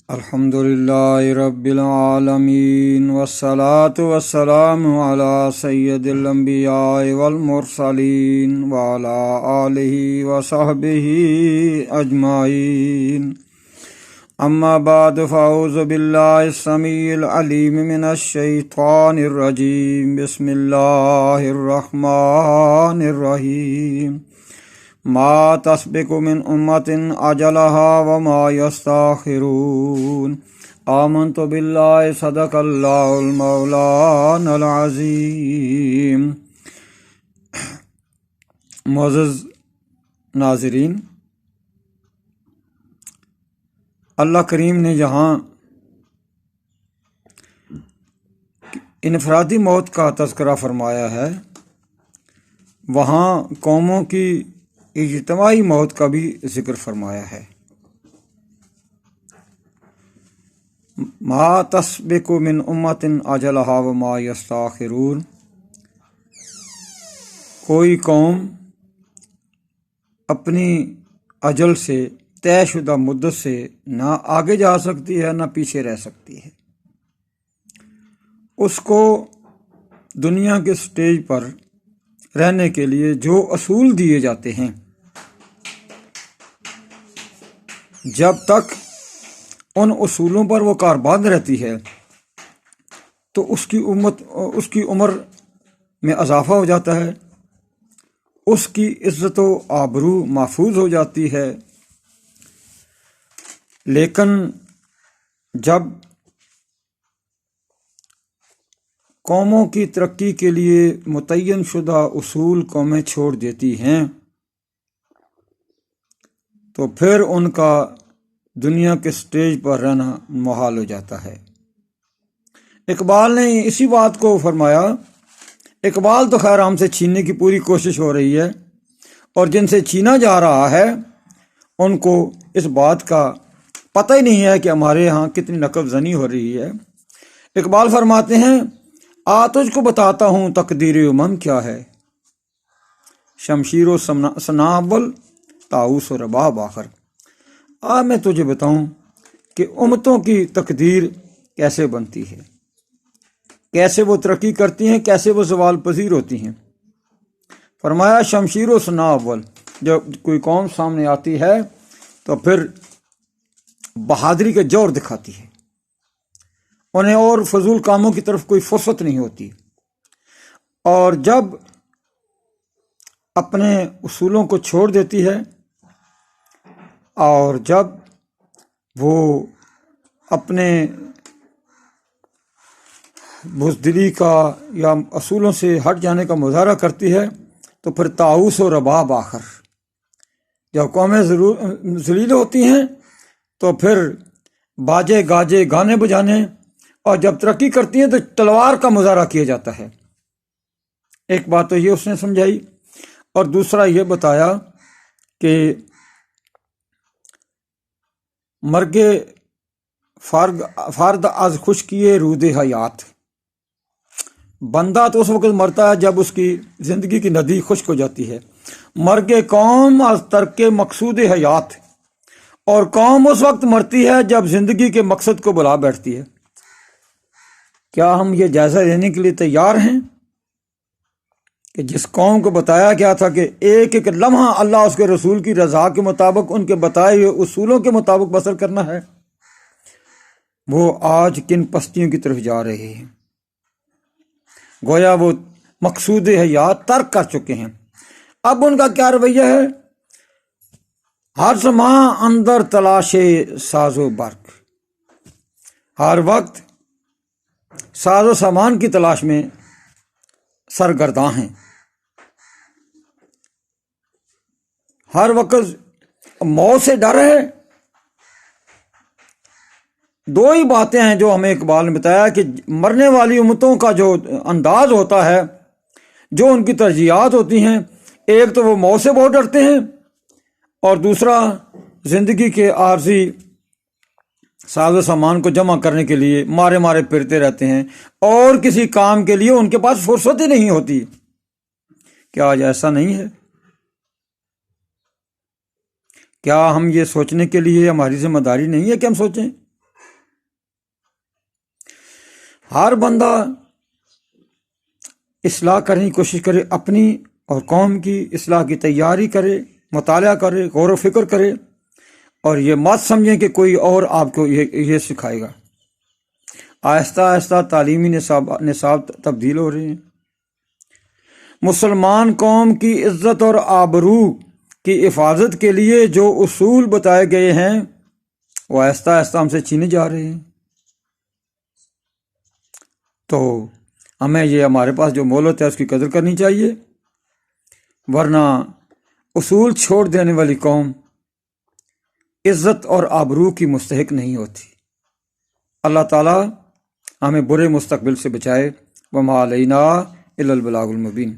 الحمدللہ رب العالمین والصلاة والسلام علی سید الانبیاء والمرسلین وعلی آلہ وصحبہ اجمعین اما بعد فاعوذ باللہ السمیع العلیم من الشیطان الرجیم بسم اللہ الرحمن الرحیم ما تسبق من امت اجلها وما یستاخرون آمنت باللہ صدق اللہ المولانا العظیم۔ معزز ناظرین، اللہ کریم نے جہاں انفرادی موت کا تذکرہ فرمایا ہے، وہاں قوموں کی اجتماعی موت کا بھی ذکر فرمایا ہے۔ ما تسبق من امت اجلها وما یستاخرون، کوئی قوم اپنی اجل سے، طے شدہ مدت سے نہ آگے جا سکتی ہے نہ پیچھے رہ سکتی ہے۔ اس کو دنیا کے سٹیج پر رہنے کے لیے جو اصول دیے جاتے ہیں، جب تک ان اصولوں پر وہ کاربند رہتی ہے تو اس کی عمر میں اضافہ ہو جاتا ہے، اس کی عزت و آبرو محفوظ ہو جاتی ہے۔ لیکن جب قوموں کی ترقی کے لیے متعین شدہ اصول قومیں چھوڑ دیتی ہیں تو پھر ان کا دنیا کے سٹیج پر رہنا محال ہو جاتا ہے۔ اقبال نے اسی بات کو فرمایا۔ اقبال تو خیر ہم سے چھیننے کی پوری کوشش ہو رہی ہے، اور جن سے چھینا جا رہا ہے ان کو اس بات کا پتہ ہی نہیں ہے کہ ہمارے ہاں کتنی نقب زنی ہو رہی ہے۔ اقبال فرماتے ہیں، تجھ کو بتاتا ہوں تقدیر امم کیا ہے، شمشیر و ثنا اول، طاؤس و رباب آخر۔ میں تجھے بتاؤں کہ امتوں کی تقدیر کیسے بنتی ہے، کیسے وہ ترقی کرتی ہیں، کیسے وہ زوال پذیر ہوتی ہیں۔ فرمایا شمشیر و ثنا اول، جب کوئی قوم سامنے آتی ہے تو پھر بہادری کا جوہر دکھاتی ہے، انہیں اور فضول کاموں کی طرف کوئی فرصت نہیں ہوتی، اور جب اپنے اصولوں کو چھوڑ دیتی ہے اور جب وہ اپنے بزدلی کا یا اصولوں سے ہٹ جانے کا مظاہرہ کرتی ہے تو پھر طاؤس و رباب آخر، جب قومیں ذلیل ہوتی ہیں تو پھر باجے گاجے گانے بجانے، اور جب ترقی کرتی ہیں تو تلوار کا مظاہرہ کیا جاتا ہے۔ ایک بات تو یہ اس نے سمجھائی، اور دوسرا یہ بتایا کہ مرگ فارد از خشکی رود حیات، بندہ تو اس وقت مرتا ہے جب اس کی زندگی کی ندی خشک ہو جاتی ہے۔ مرگ قوم از ترک مقصود حیات، اور قوم اس وقت مرتی ہے جب زندگی کے مقصد کو بلا بیٹھتی ہے۔ کیا ہم یہ جائزہ لینے کے لیے تیار ہیں کہ جس قوم کو بتایا گیا تھا کہ ایک ایک لمحہ اللہ اس کے رسول کی رضا کے مطابق، ان کے بتائے ہوئے اصولوں کے مطابق بسر کرنا ہے، وہ آج کن پستیوں کی طرف جا رہے ہیں؟ گویا وہ مقصود حیات ترک کر چکے ہیں۔ اب ان کا کیا رویہ ہے؟ ہر زمان اندر تلاش ساز و برق، ہر وقت ساز و سامان کی تلاش میں سرگرداں ہیں، ہر وقت موت سے ڈر ہے۔ دو ہی باتیں ہیں جو ہمیں اقبال نے بتایا کہ مرنے والی امتوں کا جو انداز ہوتا ہے، جو ان کی ترجیحات ہوتی ہیں، ایک تو وہ موت سے بہت ڈرتے ہیں، اور دوسرا زندگی کے عارضی ساز و سامان کو جمع کرنے کے لیے مارے مارے پھرتے رہتے ہیں، اور کسی کام کے لیے ان کے پاس فرصت ہی نہیں ہوتی۔ کیا آج ایسا نہیں ہے؟ کیا ہم یہ سوچنے کے لیے ہماری ذمہ داری نہیں ہے کہ ہم سوچیں ہر بندہ اصلاح کرنے کی کوشش کرے، اپنی اور قوم کی اصلاح کی تیاری کرے، مطالعہ کرے، غور و فکر کرے، اور یہ مت سمجھیں کہ کوئی اور آپ کو یہ سکھائے گا۔ آہستہ آہستہ تعلیمی نصاب تبدیل ہو رہے ہیں۔ مسلمان قوم کی عزت اور آبرو کی حفاظت کے لیے جو اصول بتائے گئے ہیں وہ آہستہ آہستہ ہم سے چھینے جا رہے ہیں۔ تو ہمیں یہ ہمارے پاس جو مہلت ہے اس کی قدر کرنی چاہیے، ورنہ اصول چھوڑ دینے والی قوم عزت اور آبرو کی مستحق نہیں ہوتی۔ اللہ تعالیٰ ہمیں برے مستقبل سے بچائے۔ وما علینا الا البلاغ المبین۔